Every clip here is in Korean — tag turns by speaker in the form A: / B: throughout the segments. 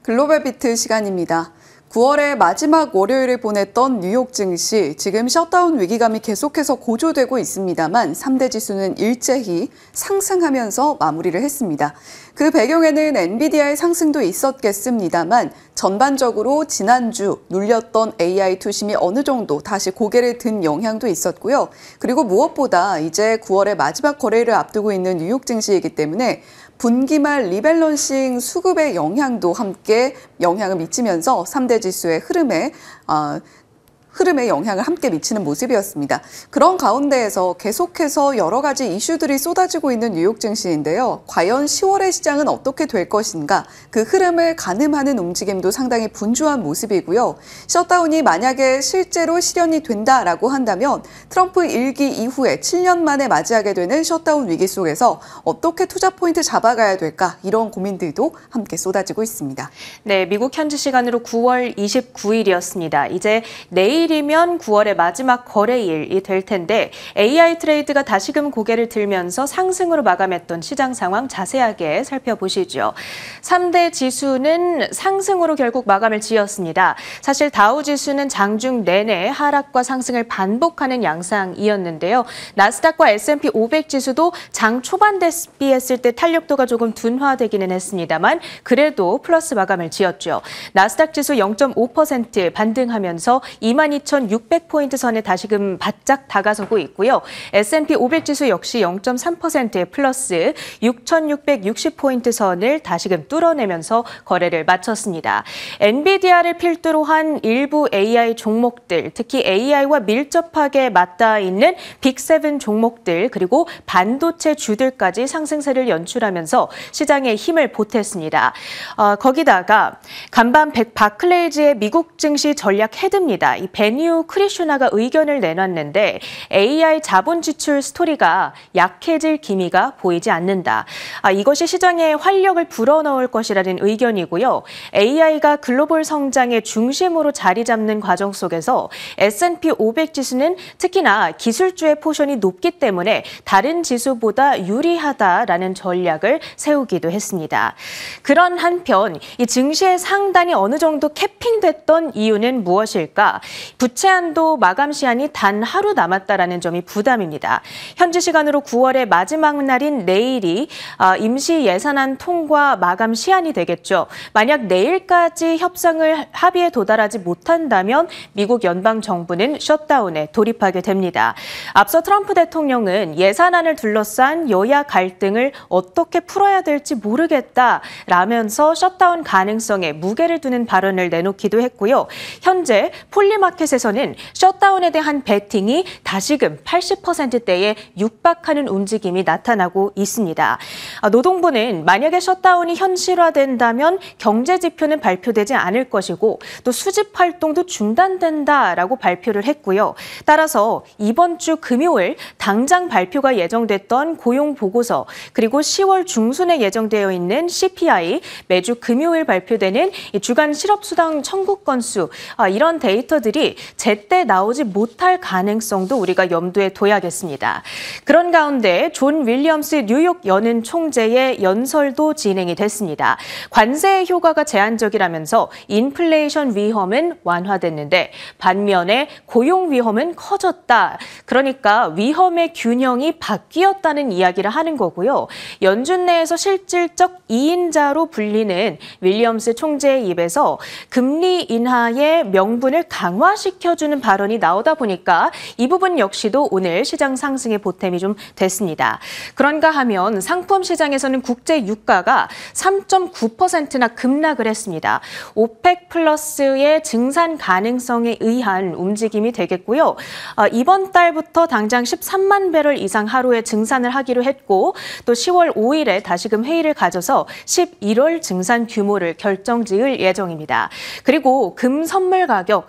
A: 글로벌 비트 시간입니다. 9월의 마지막 월요일을 보냈던 뉴욕 증시, 지금 셧다운 위기감이 계속해서 고조되고 있습니다만 3대 지수는 일제히 상승하면서 마무리를 했습니다. 그 배경에는 엔비디아의 상승도 있었겠습니다만 전반적으로 지난주 눌렸던 AI 투심이 어느 정도 다시 고개를 든 영향도 있었고요. 그리고 무엇보다 이제 9월의 마지막 거래일을 앞두고 있는 뉴욕 증시이기 때문에 분기말 리밸런싱 수급의 영향도 함께 영향을 미치면서 3대 지수의 흐름에 영향을 함께 미치는 모습이었습니다. 그런 가운데에서 계속해서 여러 가지 이슈들이 쏟아지고 있는 뉴욕 증시인데요. 과연 10월의 시장은 어떻게 될 것인가? 그 흐름을 가늠하는 움직임도 상당히 분주한 모습이고요. 셧다운이 만약에 실제로 실현이 된다라고 한다면 트럼프 일기 이후에 7년 만에 맞이하게 되는 셧다운 위기 속에서 어떻게 투자 포인트 잡아가야 될까? 이런 고민들도 함께 쏟아지고 있습니다.
B: 네, 미국 현지 시간으로 9월 29일이었습니다. 이제 내일이면 9월의 마지막 거래일이 될 텐데 AI 트레이드가 다시금 고개를 들면서 상승으로 마감했던 시장 상황 자세하게 살펴보시죠. 3대 지수는 상승으로 결국 마감을 지었습니다. 사실 다우 지수는 장중 내내 하락과 상승을 반복하는 양상이었는데요. 나스닥과 S&P 500 지수도 장 초반 대비했을 때 탄력도가 조금 둔화되기는 했습니다만 그래도 플러스 마감을 지었죠. 나스닥 지수 0.5% 반등하면서 22,600포인트 선에 다시금 바짝 다가서고 있고요. S&P 500 지수 역시 0.3%의 플러스 6,660포인트 선을 다시금 뚫어내면서 거래를 마쳤습니다. 엔비디아를 필두로 한 일부 AI 종목들, 특히 AI와 밀접하게 맞닿아 있는 빅7 종목들, 그리고 반도체 주들까지 상승세를 연출하면서 시장에 힘을 보탰습니다. 거기다가 간밤 바클레이즈의 미국 증시 전략 헤드입니다. 이 베뉴 크리슈나가 의견을 내놨는데 AI 자본 지출 스토리가 약해질 기미가 보이지 않는다. 이것이 시장에 활력을 불어넣을 것이라는 의견이고요. AI가 글로벌 성장의 중심으로 자리 잡는 과정 속에서 S&P 500 지수는 특히나 기술주의 포션이 높기 때문에 다른 지수보다 유리하다라는 전략을 세우기도 했습니다. 그런 한편 이 증시의 상단이 어느 정도 캐핑됐던 이유는 무엇일까? 부채 한도 마감 시한이 단 하루 남았다라는 점이 부담입니다. 현지 시간으로 9월의 마지막 날인 내일이 임시 예산안 통과 마감 시한이 되겠죠. 만약 내일까지 협상을 합의에 도달하지 못한다면 미국 연방정부는 셧다운에 돌입하게 됩니다. 앞서 트럼프 대통령은 예산안을 둘러싼 여야 갈등을 어떻게 풀어야 될지 모르겠다라면서 셧다운 가능성에 무게를 두는 발언을 내놓기도 했고요. 현재 폴리마켓에서는 셧다운에 대한 베팅이 다시금 80%대에 육박하는 움직임이 나타나고 있습니다. 노동부는 만약에 셧다운이 현실화된다면 경제 지표는 발표되지 않을 것이고 또 수집 활동도 중단된다라고 발표를 했고요. 따라서 이번 주 금요일 당장 발표가 예정됐던 고용 보고서 그리고 10월 중순에 예정되어 있는 CPI, 매주 금요일 발표되는 주간 실업수당 청구 건수, 이런 데이터들이 제때 나오지 못할 가능성도 우리가 염두에 둬야겠습니다. 그런 가운데 존 윌리엄스 뉴욕 연은 총재의 연설도 진행이 됐습니다. 관세의 효과가 제한적이라면서 인플레이션 위험은 완화됐는데 반면에 고용 위험은 커졌다. 그러니까 위험의 균형이 바뀌었다는 이야기를 하는 거고요. 연준 내에서 실질적 2인자로 불리는 윌리엄스 총재의 입에서 금리 인하의 명분을 강화시켜주는 발언이 나오다 보니까 이 부분 역시도 오늘 시장 상승의 보탬이 좀 됐습니다. 그런가 하면 상품 시장에서는 국제 유가가 3.9%나 급락을 했습니다. 오펙 플러스의 증산 가능성에 의한 움직임이 되겠고요. 이번 달부터 당장 13만 배럴 이상 하루에 증산을 하기로 했고 또 10월 5일에 다시금 회의를 가져서 11월 증산 규모를 결정지을 예정입니다. 그리고 금 선물 가격,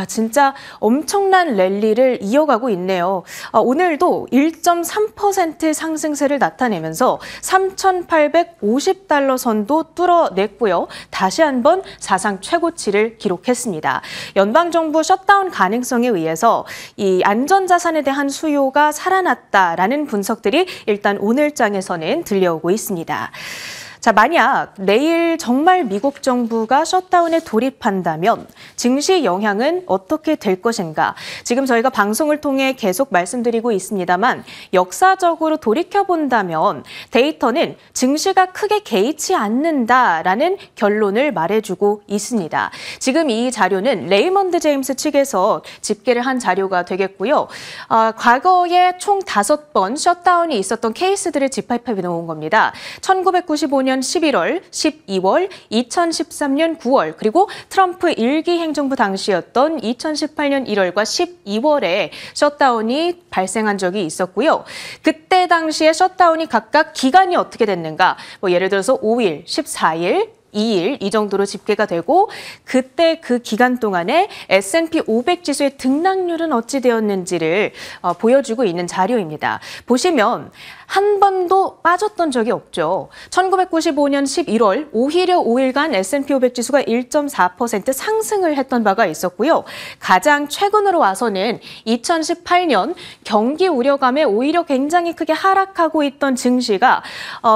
B: 진짜 엄청난 랠리를 이어가고 있네요. 오늘도 1.3% 상승세를 나타내면서 3,850달러 선도 뚫어냈고요. 다시 한번 사상 최고치를 기록했습니다. 연방정부 셧다운 가능성에 의해서 이 안전자산에 대한 수요가 살아났다라는 분석들이 일단 오늘장에서는 들려오고 있습니다. 자, 만약 내일 정말 미국 정부가 셧다운에 돌입한다면 증시 영향은 어떻게 될 것인가? 지금 저희가 방송을 통해 계속 말씀드리고 있습니다만 역사적으로 돌이켜본다면 데이터는 증시가 크게 개의치 않는다라는 결론을 말해주고 있습니다. 지금 이 자료는 레이먼드 제임스 측에서 집계를 한 자료가 되겠고요. 과거에 총 5번 셧다운이 있었던 케이스들을 집합해 놓은 겁니다. 1995년 11월, 12월, 2013년 9월, 그리고 트럼프 1기 행정부 당시였던 2018년 1월과 12월에 셧다운이 발생한 적이 있었고요. 그때 당시에 셧다운이 각각 기간이 어떻게 됐는가? 예를 들어서 5일, 14일, 2일 이 정도로 집계가 되고 그때 그 기간 동안에 S&P 500 지수의 등락률은 어찌 되었는지를 보여주고 있는 자료입니다. 보시면 한 번도 빠졌던 적이 없죠. 1995년 11월 오히려 5일간 S&P 500 지수가 1.4% 상승을 했던 바가 있었고요. 가장 최근으로 와서는 2018년 경기 우려감에 오히려 굉장히 크게 하락하고 있던 증시가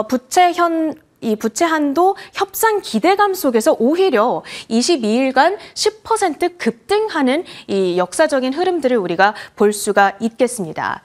B: 부채 한도 협상 기대감 속에서 오히려 22일간 10% 급등하는 이 역사적인 흐름들을 우리가 볼 수가 있겠습니다.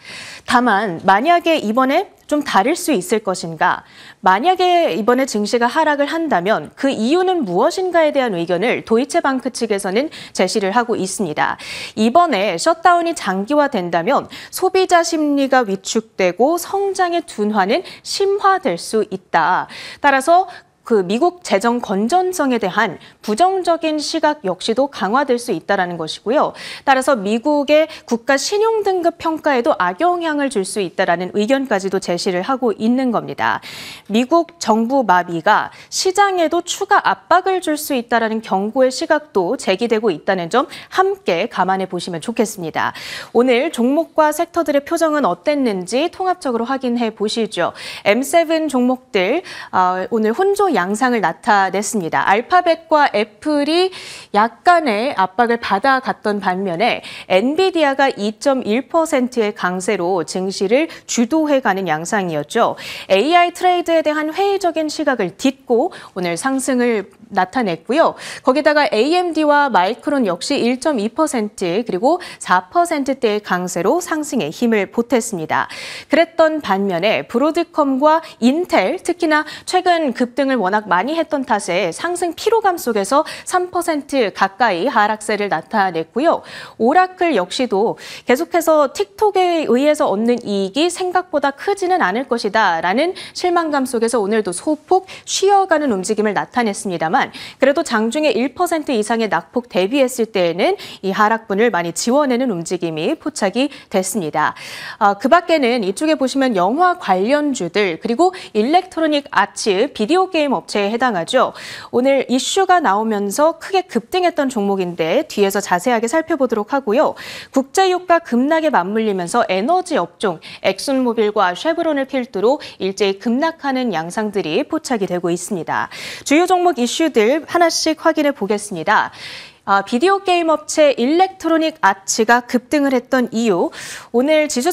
B: 다만 만약에 이번에 좀 다를 수 있을 것인가? 만약에 이번에 증시가 하락을 한다면 그 이유는 무엇인가에 대한 의견을 도이체방크 측에서는 제시를 하고 있습니다. 이번에 셧다운이 장기화된다면 소비자 심리가 위축되고 성장의 둔화는 심화될 수 있다. 따라서 그 미국 재정 건전성에 대한 부정적인 시각 역시도 강화될 수 있다는 것이고요. 따라서 미국의 국가 신용등급 평가에도 악영향을 줄 수 있다는 의견까지도 제시를 하고 있는 겁니다. 미국 정부 마비가 시장에도 추가 압박을 줄 수 있다는 경고의 시각도 제기되고 있다는 점 함께 감안해 보시면 좋겠습니다. 오늘 종목과 섹터들의 표정은 어땠는지 통합적으로 확인해 보시죠. M7 종목들 오늘 혼조 양상을 나타냈습니다. 알파벳과 애플이 약간의 압박을 받아갔던 반면에 엔비디아가 2.1%의 강세로 증시를 주도해가는 양상이었죠. AI 트레이드에 대한 회의적인 시각을 딛고 오늘 상승을 나타냈고요. 거기다가 AMD와 마이크론 역시 1.2% 그리고 4%대의 강세로 상승에 힘을 보탰습니다. 그랬던 반면에 브로드컴과 인텔, 특히나 최근 급등을 워낙 많이 했던 탓에 상승 피로감 속에서 3% 가까이 하락세를 나타냈고요. 오라클 역시도 계속해서 틱톡에 의해서 얻는 이익이 생각보다 크지는 않을 것이다 라는 실망감 속에서 오늘도 소폭 쉬어가는 움직임을 나타냈습니다만 그래도 장중에 1% 이상의 낙폭 대비했을 때에는 이 하락분을 많이 지워내는 움직임이 포착이 됐습니다. 그 밖에는 이쪽에 보시면 영화 관련주들 그리고 일렉트로닉 아츠, 비디오 게임 업체에 해당하죠. 오늘 이슈가 나오면서 크게 급등했던 종목인데 뒤에서 자세하게 살펴보도록 하고요. 국제유가 급락에 맞물리면서 에너지 업종, 엑슨모빌과 쉐브론을 필두로 일제히 급락하는 양상들이 포착이 되고 있습니다. 주요 종목 이슈들 하나씩 확인해 보겠습니다. 비디오 게임 업체 일렉트로닉 아츠가 급등을 했던 이유, 오늘 지수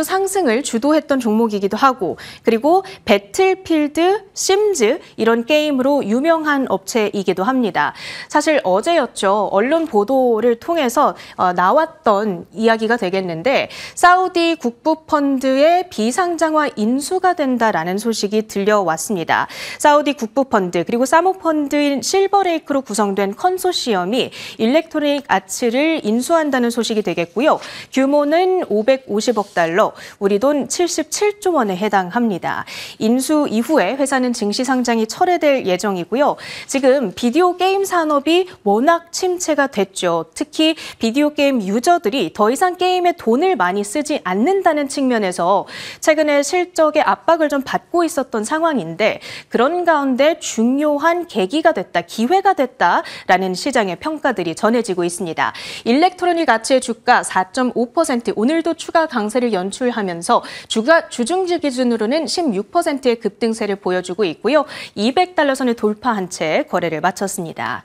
B: 상승을 주도했던 종목이기도 하고, 그리고 배틀필드, 심즈 이런 게임으로 유명한 업체이기도 합니다. 사실 어제였죠. 언론 보도를 통해서 나왔던 이야기가 되겠는데 사우디 국부펀드의 비상장화 인수가 된다라는 소식이 들려왔습니다. 사우디 국부펀드 그리고 사모펀드인 실버레이크로 구성된 컨소시엄이 일렉트로닉 아츠를 인수한다는 소식이 되겠고요. 규모는 550억 달러, 우리 돈 77조 원에 해당합니다. 인수 이후에 회사는 증시 상장이 철회될 예정이고요. 지금 비디오 게임 산업이 워낙 침체가 됐죠. 특히 비디오 게임 유저들이 더 이상 게임에 돈을 많이 쓰지 않는다는 측면에서 최근에 실적의 압박을 좀 받고 있었던 상황인데 그런 가운데 중요한 계기가 됐다, 기회가 됐다 라는 시장의 평가들이 전해지고 있습니다. 일렉트로닉 아츠의 주가 4.5% 오늘도 추가 강세를 연출하면서 주중지 기준으로는 16%의 급등세를 보여주고 있고요. 200달러 선을 돌파한 채 거래를 마쳤습니다.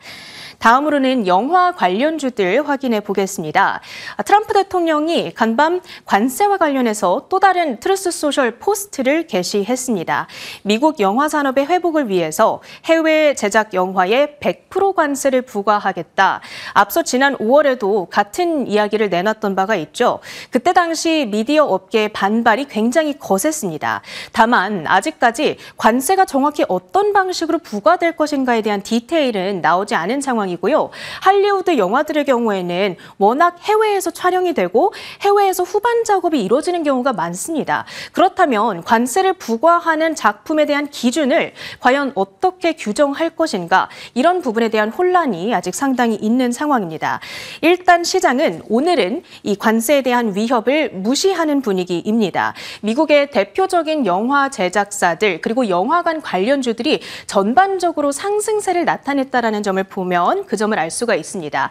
B: 다음으로는 영화 관련주들 확인해 보겠습니다. 트럼프 대통령이 간밤 관세와 관련해서 또 다른 트루스 소셜 포스트를 게시했습니다. 미국 영화 산업의 회복을 위해서 해외 제작 영화에 100% 관세를 부과하겠다. 앞서 지난 5월에도 같은 이야기를 내놨던 바가 있죠. 그때 당시 미디어 업계의 반발이 굉장히 거셌습니다. 다만 아직까지 관세가 정확히 어떤 방식으로 부과될 것인가에 대한 디테일은 나오지 않은 상황이고요. 할리우드 영화들의 경우에는 워낙 해외에서 촬영이 되고 해외에서 후반 작업이 이루어지는 경우가 많습니다. 그렇다면 관세를 부과하는 작품에 대한 기준을 과연 어떻게 규정할 것인가, 이런 부분에 대한 혼란이 아직 상당히 있는 상황입니다. 일단 시장은 오늘은 이 관세에 대한 위협을 무시하는 분위기입니다. 미국의 대표적인 영화 제작사들 그리고 영화관 관련주들이 전반적으로 상승세를 나타냈다는 점을 보면 그 점을 알 수가 있습니다.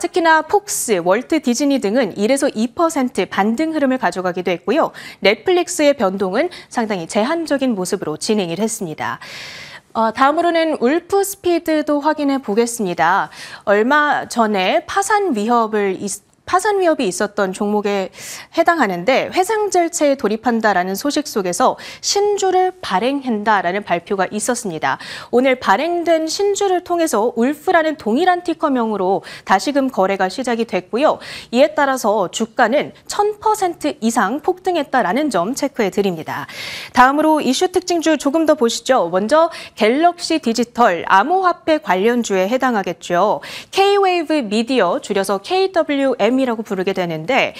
B: 특히나 폭스, 월트 디즈니 등은 1에서 2% 반등 흐름을 가져가기도 했고요. 넷플릭스의 변동은 상당히 제한적인 모습으로 진행을 했습니다. 다음으로는 울프 스피드도 확인해 보겠습니다. 얼마 전에 파산 위협이 있었던 종목에 해당하는데 회상 절차에 돌입한다라는 소식 속에서 신주를 발행한다라는 발표가 있었습니다. 오늘 발행된 신주를 통해서 울프라는 동일한 티커명으로 다시금 거래가 시작이 됐고요. 이에 따라서 주가는 1000% 이상 폭등했다라는 점 체크해 드립니다. 다음으로 이슈 특징주 조금 더 보시죠. 먼저 갤럭시 디지털 암호화폐 관련주에 해당하겠죠. K-웨이브 미디어, 줄여서 KWM이라고 부르게 되는데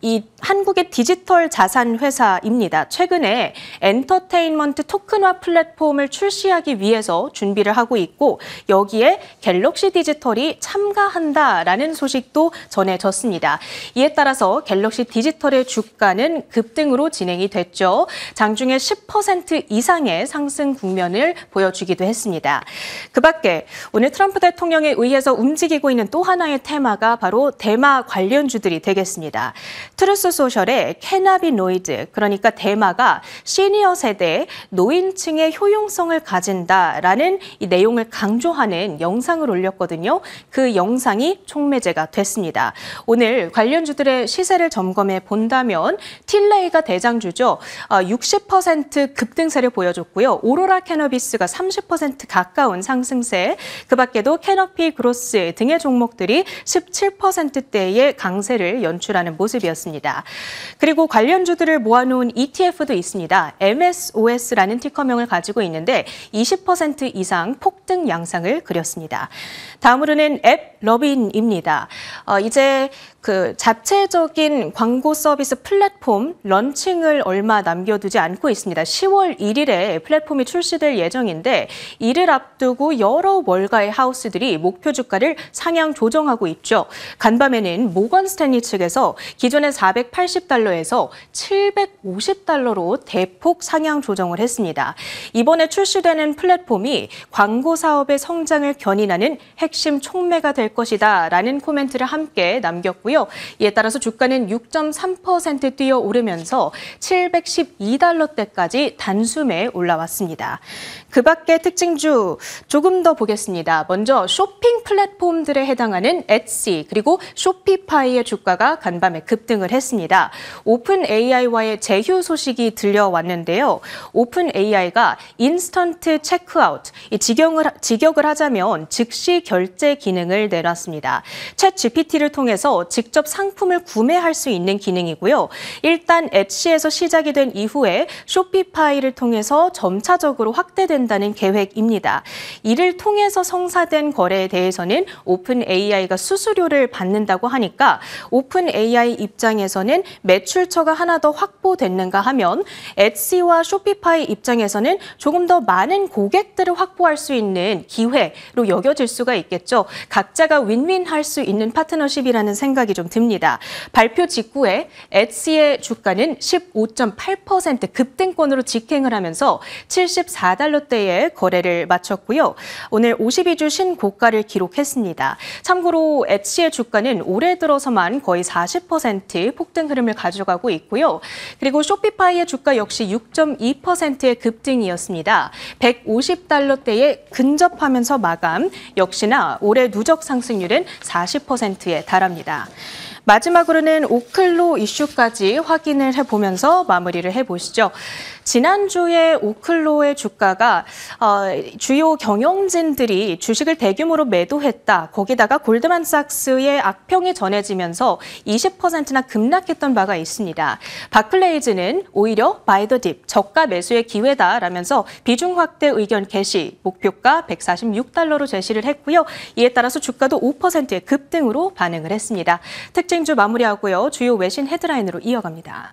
B: 이 한국의 디지털 자산 회사입니다. 최근에 엔터테인먼트 토큰화 플랫폼을 출시하기 위해서 준비를 하고 있고 여기에 갤럭시 디지털이 참가한다라는 소식도 전해졌습니다. 이에 따라서 갤럭시 디지털의 주가는 급등으로 진행이 됐죠. 장중에 10% 이상의 상승 국면을 보여주기도 했습니다. 그 밖에 오늘 트럼프 대통령에 의해서 움직이고 있는 또 하나의 테마가 바로 대마 관련주들이 되겠습니다. 트루스 소셜의 캐나비노이드, 그러니까 대마가 시니어 세대, 노인층의 효용성을 가진다라는 이 내용을 강조하는 영상을 올렸거든요. 그 영상이 촉매제가 됐습니다. 오늘 관련주들의 시세를 점검해 본다면 틸레이가 대장주죠. 60% 급등세를 보여줬고요. 오로라 캐너비스가 30% 가까운 상승세, 그 밖에도 캐너피 그로스 등의 종목들이 17%대의 강세를 연출하는 모습이었습니다. 그리고 관련주들을 모아놓은 ETF도 있습니다. MSOS라는 티커명을 가지고 있는데 20% 이상 폭등 양상을 그렸습니다. 다음으로는 앱 러빈입니다. 이제 그 자체적인 광고 서비스 플랫폼 런칭을 얼마 남겨두지 않고 있습니다. 10월 1일에 플랫폼이 출시될 예정인데 이를 앞두고 여러 월가의 하우스들이 목표 주가를 상향 조정하고 있죠. 간밤에는 모건 스탠리 측에서 기존의 480달러에서 750달러로 대폭 상향 조정을 했습니다. 이번에 출시되는 플랫폼이 광고 사업의 성장을 견인하는 핵심 촉매가 될 것이다 라는 코멘트를 함께 남겼고요. 이에 따라서 주가는 6.3% 뛰어오르면서 712달러대까지 단숨에 올라왔습니다. 그 밖에 특징주 조금 더 보겠습니다. 먼저 쇼핑 플랫폼들에 해당하는 엣시 그리고 쇼피파이의 주가가 간밤에 급등을 했습니다. 오픈 AI와의 제휴 소식이 들려왔는데요. 오픈 AI가 인스턴트 체크아웃, 직역을 하자면 즉시 결제 기능을 내놨습니다. 챗 GPT를 통해서 직접 상품을 구매할 수 있는 기능이고요. 일단 엣시에서 시작이 된 이후에 쇼피파이를 통해서 점차적으로 확대된다는 계획입니다. 이를 통해서 성사된 거래에 대해서는 오픈 AI가 수수료를 받는다고 하니까 오픈 AI 입장에서는 매출처가 하나 더 확보됐는가 하면 엣시와 쇼피파이 입장에서는 조금 더 많은 고객들을 확보할 수 있는 기회로 여겨질 수가 있겠죠. 각자가 윈윈할 수 있는 파트너십이라는 생각이 좀 듭니다. 발표 직후에 엣시의 주가는 15.8% 급등권으로 직행을 하면서 74달러대의 거래를 마쳤고요. 오늘 52주 신고가를 기록했습니다. 참고로 엣시의 주가는 올해 들어서만 거의 40% 같이 폭등 흐름을 가져가고 있고요. 그리고 쇼피파이의 주가 역시 6.2%의 급등이었습니다. 150달러대에 근접하면서 마감, 역시나 올해 누적 상승률은 40%에 달합니다. 마지막으로는 오클로 이슈까지 확인을 해보면서 마무리를 해보시죠. 지난주에 오클로의 주가가 주요 경영진들이 주식을 대규모로 매도했다. 거기다가 골드만삭스의 악평이 전해지면서 20%나 급락했던 바가 있습니다. 바클레이즈는 오히려 바이 더 딥, 저가 매수의 기회다라면서 비중 확대 의견 게시, 목표가 146달러로 제시를 했고요. 이에 따라서 주가도 5%의 급등으로 반응을 했습니다. 특징주 마무리하고요. 주요 외신 헤드라인으로 이어갑니다.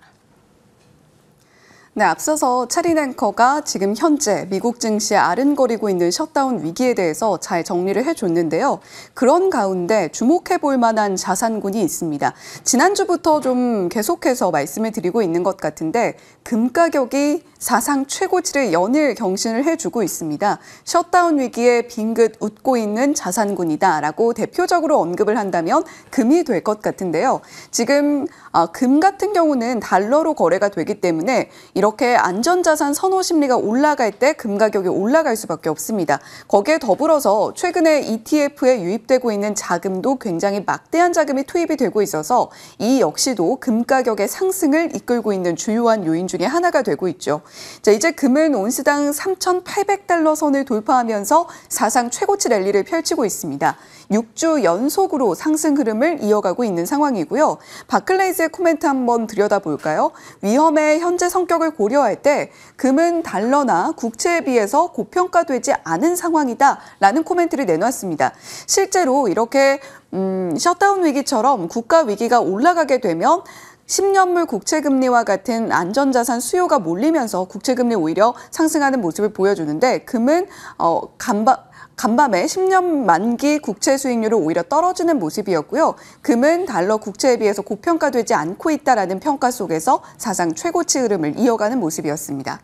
A: 네, 앞서서 차린 앵커가 지금 현재 미국 증시에 아른거리고 있는 셧다운 위기에 대해서 잘 정리를 해줬는데요. 그런 가운데 주목해볼 만한 자산군이 있습니다. 지난주부터 좀 계속해서 말씀을 드리고 있는 것 같은데 금 가격이 사상 최고치를 연일 경신을 해주고 있습니다. 셧다운 위기에 빙긋 웃고 있는 자산군이다라고 대표적으로 언급을 한다면 금이 될 것 같은데요. 지금 금 같은 경우는 달러로 거래가 되기 때문에 이렇게 안전자산 선호 심리가 올라갈 때 금 가격이 올라갈 수밖에 없습니다. 거기에 더불어서 최근에 ETF에 유입되고 있는 자금도 굉장히 막대한 자금이 투입이 되고 있어서 이 역시도 금 가격의 상승을 이끌고 있는 주요한 요인 중에 하나가 되고 있죠. 자, 이제 금은 온스당 3,800달러 선을 돌파하면서 사상 최고치 랠리를 펼치고 있습니다. 6주 연속으로 상승 흐름을 이어가고 있는 상황이고요. 바클레이즈의 코멘트 한번 들여다볼까요? 위험의 현재 성격을 고려할 때 금은 달러나 국채에 비해서 고평가되지 않은 상황이다라는 코멘트를 내놨습니다. 실제로 이렇게 셧다운 위기처럼 국가 위기가 올라가게 되면 10년물 국채금리와 같은 안전자산 수요가 몰리면서 국채금리 오히려 상승하는 모습을 보여주는데 금은 간밤에 10년 만기 국채 수익률은 오히려 떨어지는 모습이었고요. 금은 달러 국채에 비해서 고평가되지 않고 있다라는 평가 속에서 사상 최고치 흐름을 이어가는 모습이었습니다.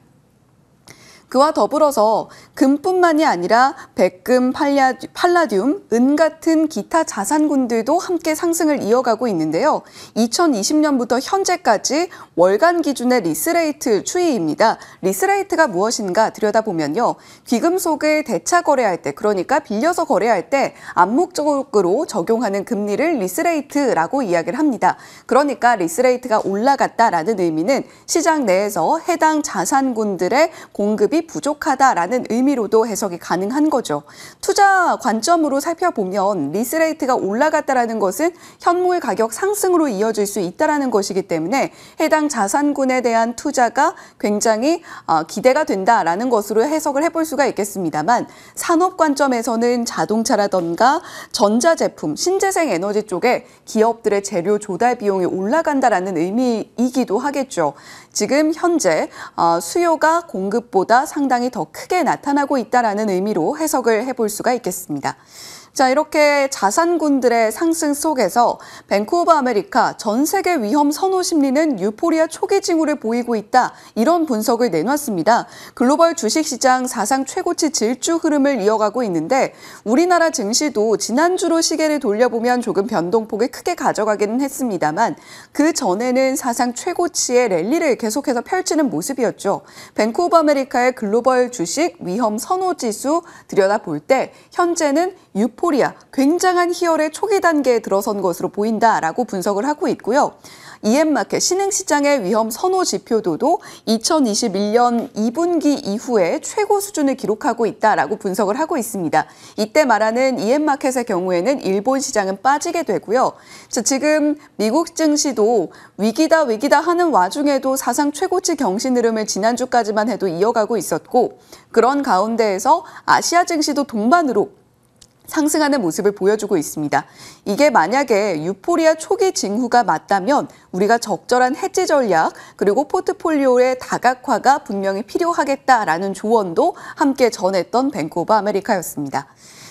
A: 그와 더불어서 금뿐만이 아니라 백금, 팔라듐, 은 같은 기타 자산군들도 함께 상승을 이어가고 있는데요. 2020년부터 현재까지 월간 기준의 리스레이트 추이입니다. 리스레이트가 무엇인가 들여다보면요. 귀금속을 대차 거래할 때, 그러니까 빌려서 거래할 때 암묵적으로 적용하는 금리를 리스레이트라고 이야기를 합니다. 그러니까 리스레이트가 올라갔다라는 의미는 시장 내에서 해당 자산군들의 공급이 부족하다라는 의미로도 해석이 가능한 거죠. 투자 관점으로 살펴보면 리스레이트가 올라갔다라는 것은 현물 가격 상승으로 이어질 수 있다라는 것이기 때문에 해당 자산군에 대한 투자가 굉장히 기대가 된다라는 것으로 해석을 해볼 수가 있겠습니다만 산업 관점에서는 자동차라던가 전자제품, 신재생 에너지 쪽에 기업들의 재료 조달 비용이 올라간다라는 의미이기도 하겠죠. 지금 현재 수요가 공급보다 상당히 더 크게 나타나고 있다라는 의미로 해석을 해볼 수가 있겠습니다. 자, 이렇게 자산군들의 상승 속에서 뱅크 오브 아메리카 전 세계 위험 선호 심리는 유포리아 초기 징후를 보이고 있다. 이런 분석을 내놨습니다. 글로벌 주식시장 사상 최고치 질주 흐름을 이어가고 있는데 우리나라 증시도 지난주로 시계를 돌려보면 조금 변동폭을 크게 가져가기는 했습니다만 그 전에는 사상 최고치의 랠리를 계속해서 펼치는 모습이었죠. 뱅크 오브 아메리카의 글로벌 주식 위험 선호 지수 들여다볼 때 현재는 유포리아, 굉장한 희열의 초기 단계에 들어선 것으로 보인다라고 분석을 하고 있고요. EM마켓 신흥시장의 위험 선호 지표도도 2021년 2분기 이후에 최고 수준을 기록하고 있다라고 분석을 하고 있습니다. 이때 말하는 EM마켓의 경우에는 일본 시장은 빠지게 되고요. 지금 미국 증시도 위기다 하는 와중에도 사상 최고치 경신 흐름을 지난주까지만 해도 이어가고 있었고 그런 가운데에서 아시아 증시도 동반으로 상승하는 모습을 보여주고 있습니다. 이게 만약에 유포리아 초기 징후가 맞다면 우리가 적절한 해지 전략 그리고 포트폴리오의 다각화가 분명히 필요하겠다라는 조언도 함께 전했던 뱅크 오브 아메리카였습니다.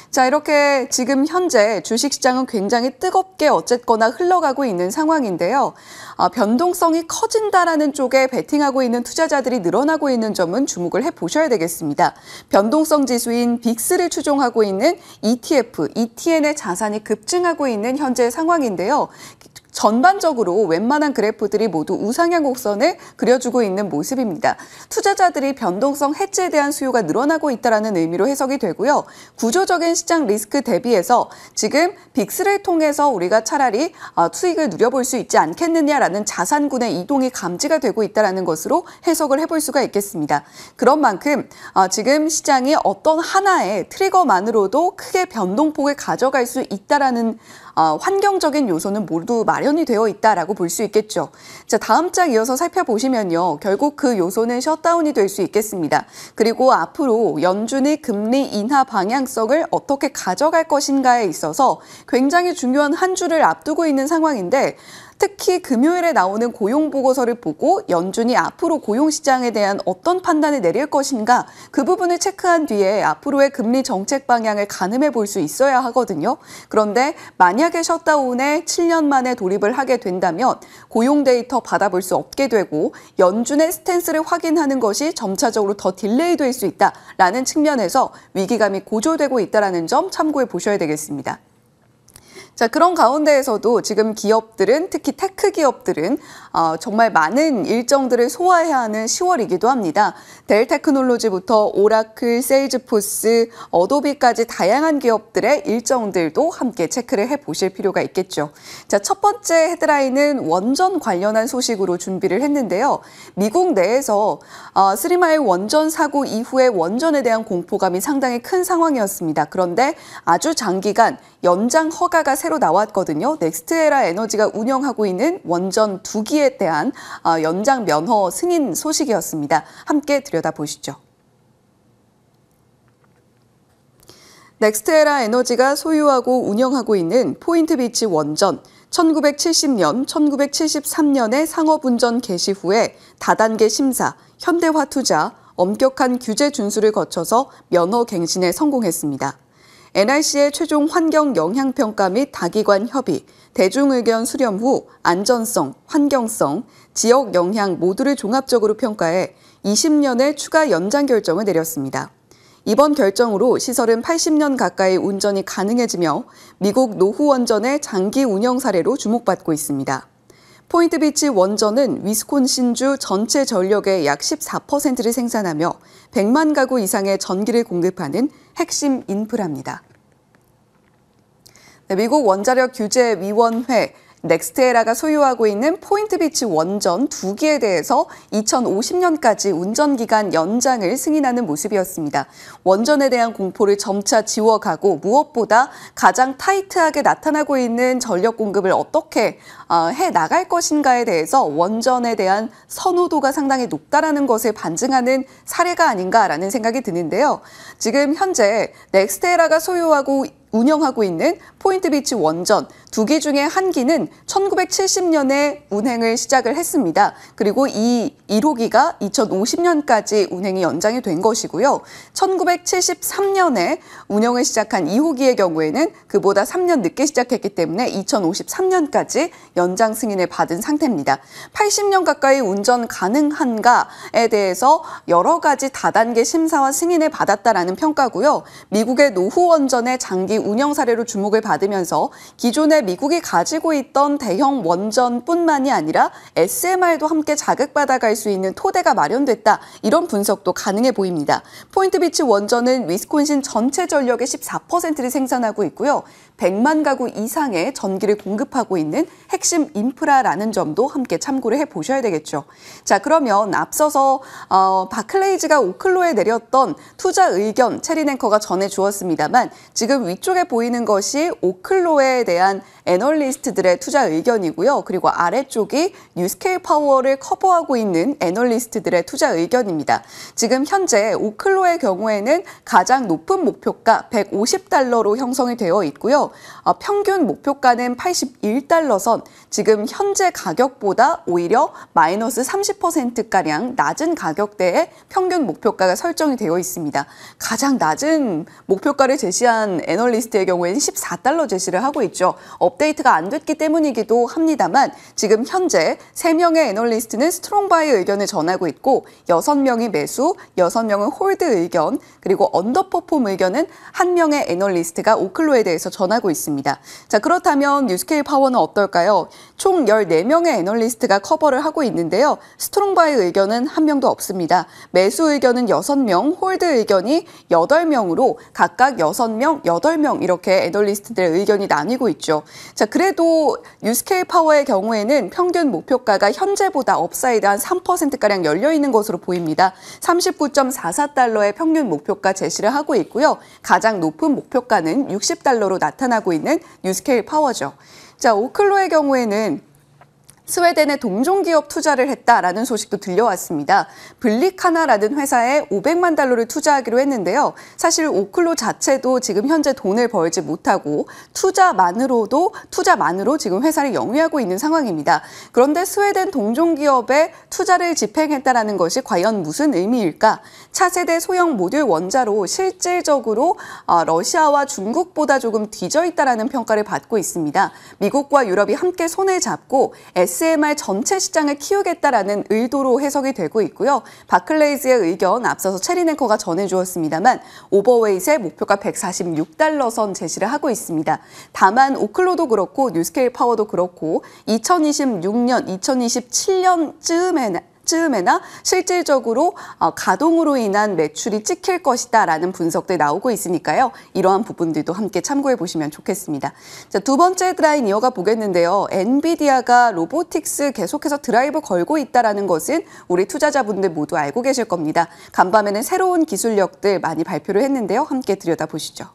A: 자, 이렇게 지금 현재 주식시장은 굉장히 뜨겁게 어쨌거나 흘러가고 있는 상황인데요. 변동성이 커진다라는 쪽에 베팅하고 있는 투자자들이 늘어나고 있는 점은 주목을 해보셔야 되겠습니다. 변동성 지수인 빅스를 추종하고 있는 ETF, ETN의 자산이 급증하고 있는 현재 상황인데요. 전반적으로 웬만한 그래프들이 모두 우상향 곡선을 그려주고 있는 모습입니다. 투자자들이 변동성 해지에 대한 수요가 늘어나고 있다는 의미로 해석이 되고요. 구조적인 시장 리스크 대비해서 지금 빅스를 통해서 우리가 차라리 수익을 누려볼 수 있지 않겠느냐라는 자산군의 이동이 감지가 되고 있다는 것으로 해석을 해볼 수가 있겠습니다. 그런 만큼 지금 시장이 어떤 하나의 트리거만으로도 크게 변동폭을 가져갈 수 있다는 환경적인 요소는 모두 마련이 되어 있다라고 볼 수 있겠죠. 자, 다음 장 이어서 살펴보시면요. 결국 그 요소는 셧다운이 될 수 있겠습니다. 그리고 앞으로 연준이 금리 인하 방향성을 어떻게 가져갈 것인가에 있어서 굉장히 중요한 한 주를 앞두고 있는 상황인데 특히 금요일에 나오는 고용 보고서를 보고 연준이 앞으로 고용 시장에 대한 어떤 판단을 내릴 것인가 그 부분을 체크한 뒤에 앞으로의 금리 정책 방향을 가늠해 볼 수 있어야 하거든요. 그런데 만약에 셧다운에 7년 만에 돌입을 하게 된다면 고용 데이터 받아볼 수 없게 되고 연준의 스탠스를 확인하는 것이 점차적으로 더 딜레이 될 수 있다라는 측면에서 위기감이 고조되고 있다는 점 참고해 보셔야 되겠습니다. 자, 그런 가운데에서도 지금 기업들은 특히 테크 기업들은 정말 많은 일정들을 소화해야 하는 10월이기도 합니다. 델 테크놀로지부터 오라클, 세일즈포스, 어도비까지 다양한 기업들의 일정들도 함께 체크를 해보실 필요가 있겠죠. 자, 첫 번째 헤드라인은 원전 관련한 소식으로 준비를 했는데요. 미국 내에서 3마일 원전 사고 이후에 원전에 대한 공포감이 상당히 큰 상황이었습니다. 그런데 아주 장기간 연장 허가가 새로 나왔거든요. 넥스트에라 에너지가 운영하고 있는 원전 2기에 대한 연장 면허 승인 소식이었습니다. 함께 들여다보시죠. 넥스트에라 에너지가 소유하고 운영하고 있는 포인트비치 원전 1970년, 1973년에 상업운전 개시 후에 다단계 심사, 현대화투자, 엄격한 규제 준수를 거쳐서 면허 갱신에 성공했습니다. NRC의 최종 환경 영향평가 및 다기관 협의, 대중의견 수렴 후 안전성, 환경성, 지역 영향 모두를 종합적으로 평가해 20년의 추가 연장 결정을 내렸습니다. 이번 결정으로 시설은 80년 가까이 운전이 가능해지며 미국 노후 원전의 장기 운영 사례로 주목받고 있습니다. 포인트비치 원전은 위스콘신주 전체 전력의 약 14%를 생산하며 100만 가구 이상의 전기를 공급하는 핵심 인프라입니다. 네, 미국 원자력 규제위원회 넥스트에라가 소유하고 있는 포인트비치 원전 2기에 대해서 2050년까지 운전기간 연장을 승인하는 모습이었습니다. 원전에 대한 공포를 점차 지워가고 무엇보다 가장 타이트하게 나타나고 있는 전력 공급을 어떻게 해나갈 것인가에 대해서 원전에 대한 선호도가 상당히 높다라는 것을 반증하는 사례가 아닌가라는 생각이 드는데요. 지금 현재 넥스트에라가 소유하고 운영하고 있는 포인트비치 원전 2기 중에 한 기는 1970년에 운행을 시작을 했습니다. 그리고 이 1호기가 2050년까지 운행이 연장이 된 것이고요. 1973년에 운영을 시작한 2호기의 경우에는 그보다 3년 늦게 시작했기 때문에 2053년까지 연장 승인을 받은 상태입니다. 80년 가까이 운전 가능한가에 대해서 여러 가지 다단계 심사와 승인을 받았다라는 평가고요. 미국의 노후 원전의 장기 운영 사례로 주목을 받으면서 기존에 미국이 가지고 있던 대형 원전뿐만이 아니라 SMR도 함께 자극받아갈 수 있는 토대가 마련됐다. 이런 분석도 가능해 보입니다. 포인트비치 원전은 위스콘신 전체 전력의 14%를 생산하고 있고요. 100만 가구 이상의 전기를 공급하고 있는 핵심 인프라라는 점도 함께 참고를 해보셔야 되겠죠. 자, 그러면 앞서서 바클레이즈가 오클로에 내렸던 투자 의견 체리낸커가 전해주었습니다만 지금 위쪽에 보이는 것이 오클로에 대한 애널리스트들의 투자 의견이고요. 그리고 아래쪽이 뉴스케일 파워를 커버하고 있는 애널리스트들의 투자 의견입니다. 지금 현재 오클로의 경우에는 가장 높은 목표가 $150로 형성이 되어 있고요. 평균 목표가는 $81선, 지금 현재 가격보다 오히려 마이너스 30%가량 낮은 가격대의 평균 목표가가 설정이 되어 있습니다. 가장 낮은 목표가를 제시한 애널리스트 애널리스트의 경우에는 14달러 제시를 하고 있죠. 업데이트가 안 됐기 때문이기도 합니다만 지금 현재 3명의 애널리스트는 스트롱 바이 의견을 전하고 있고 6명이 매수, 6명은 홀드 의견, 그리고 언더퍼폼 의견은 1명의 애널리스트가 오클로에 대해서 전하고 있습니다. 자, 그렇다면 뉴스케일 파워는 어떨까요? 총 14명의 애널리스트가 커버를 하고 있는데요. 스트롱 바이 의견은 1명도 없습니다. 매수 의견은 6명, 홀드 의견이 8명으로 각각 6명, 8명 이렇게 애널리스트들의 의견이 나뉘고 있죠. 자, 그래도 뉴스케일 파워의 경우에는 평균 목표가가 현재보다 업사이드 한 3%가량 열려있는 것으로 보입니다. 39.44달러의 평균 목표가 제시를 하고 있고요. 가장 높은 목표가는 60달러로 나타나고 있는 뉴스케일 파워죠. 자, 오클로의 경우에는 스웨덴에 동종기업 투자를 했다라는 소식도 들려왔습니다. 블리카나라는 회사에 500만 달러를 투자하기로 했는데요. 사실 오클로 자체도 지금 현재 돈을 벌지 못하고 투자만으로 지금 회사를 영위하고 있는 상황입니다. 그런데 스웨덴 동종기업에 투자를 집행했다라는 것이 과연 무슨 의미일까? 차세대 소형 모듈 원자로 실질적으로 러시아와 중국보다 조금 뒤져 있다라는 평가를 받고 있습니다. 미국과 유럽이 함께 손을 잡고 SMR 전체 시장을 키우겠다라는 의도로 해석이 되고 있고요. 바클레이즈의 의견 앞서서 체리넨커가 전해주었습니다만 오버웨이트의 목표가 146달러 선 제시를 하고 있습니다. 다만 오클로도 그렇고 뉴스케일 파워도 그렇고 2026년, 2027년쯤에나 실질적으로 가동으로 인한 매출이 찍힐 것이다라는 분석들 나오고 있으니까요. 이러한 부분들도 함께 참고해 보시면 좋겠습니다. 자, 두 번째 헤드라인 이어가 보겠는데요. 엔비디아가 로보틱스 계속해서 드라이브 걸고 있다는 것은 우리 투자자분들 모두 알고 계실 겁니다. 간밤에는 새로운 기술력들 많이 발표를 했는데요. 함께 들여다보시죠.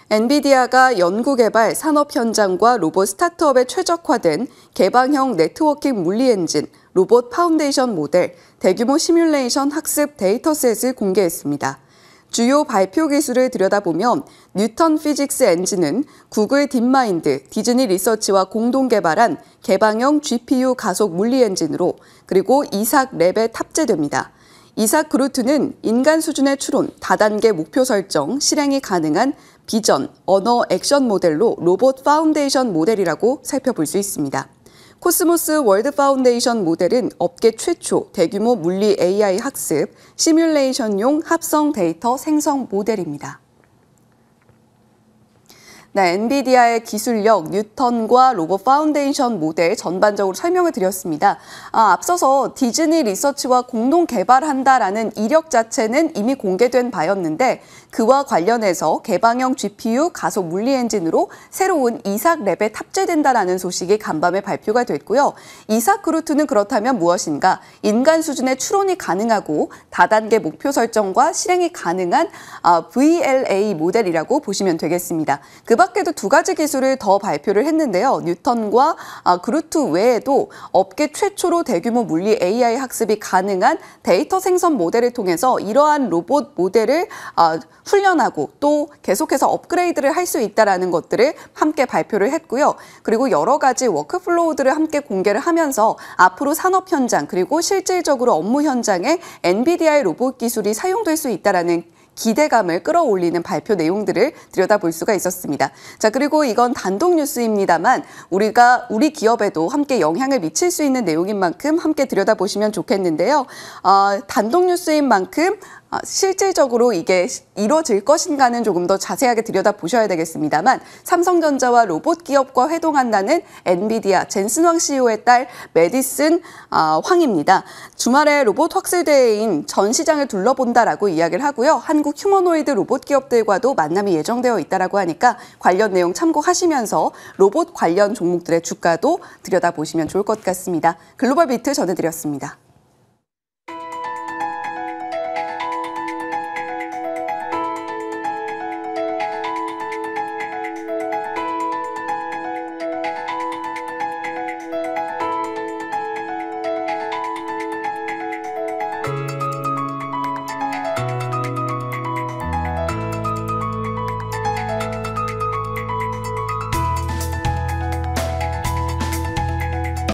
A: 엔비디아가 연구개발, 산업 현장과 로봇 스타트업에 최적화된 개방형 네트워킹 물리 엔진, 로봇 파운데이션 모델, 대규모 시뮬레이션 학습 데이터셋을 공개했습니다. 주요 발표 기술을 들여다보면 뉴턴 피직스 엔진은 구글 딥마인드, 디즈니 리서치와 공동 개발한 개방형 GPU 가속 물리 엔진으로 그리고 이삭 랩에 탑재됩니다. 이삭 그루트는 인간 수준의 추론, 다단계 목표 설정, 실행이 가능한 비전, 언어 액션 모델로 로봇 파운데이션 모델이라고 살펴볼 수 있습니다. 코스모스 월드 파운데이션 모델은 업계 최초 대규모 물리 AI 학습, 시뮬레이션용 합성 데이터 생성 모델입니다. 네, 엔비디아의 기술력, 뉴턴과 로봇 파운데이션 모델 전반적으로 설명을 드렸습니다. 앞서서 디즈니 리서치와 공동 개발한다라는 이력 자체는 이미 공개된 바였는데 그와 관련해서 개방형 GPU 가속 물리 엔진으로 새로운 이삭 랩에 탑재된다라는 소식이 간밤에 발표가 됐고요. 이삭 그루트는 그렇다면 무엇인가? 인간 수준의 추론이 가능하고 다단계 목표 설정과 실행이 가능한 VLA 모델이라고 보시면 되겠습니다. 그 밖에도 두 가지 기술을 더 발표를 했는데요. 뉴턴과 그루트 외에도 업계 최초로 대규모 물리 AI 학습이 가능한 데이터 생성 모델을 통해서 이러한 로봇 모델을 훈련하고 또 계속해서 업그레이드를 할 수 있다는 것들을 함께 발표를 했고요. 그리고 여러 가지 워크플로우들을 함께 공개를 하면서 앞으로 산업 현장 그리고 실질적으로 업무 현장에 엔비디아의 로봇 기술이 사용될 수 있다는 기대감을 끌어올리는 발표 내용들을 들여다볼 수가 있었습니다. 자, 그리고 이건 단독 뉴스입니다만 우리 기업에도 함께 영향을 미칠 수 있는 내용인 만큼 함께 들여다보시면 좋겠는데요. 단독 뉴스인 만큼 실질적으로 이게 이루어질 것인가는 조금 더 자세하게 들여다보셔야 되겠습니다만 삼성전자와 로봇 기업과 회동한다는 엔비디아 젠슨 황 CEO의 딸 메디슨 황입니다. 주말에 로봇 확실대회인 전 시장을 둘러본다라고 이야기를 하고요. 한국 휴머노이드 로봇 기업들과도 만남이 예정되어 있다라고 하니까 관련 내용 참고하시면서 로봇 관련 종목들의 주가도 들여다보시면 좋을 것 같습니다. 글로벌 비트 전해드렸습니다.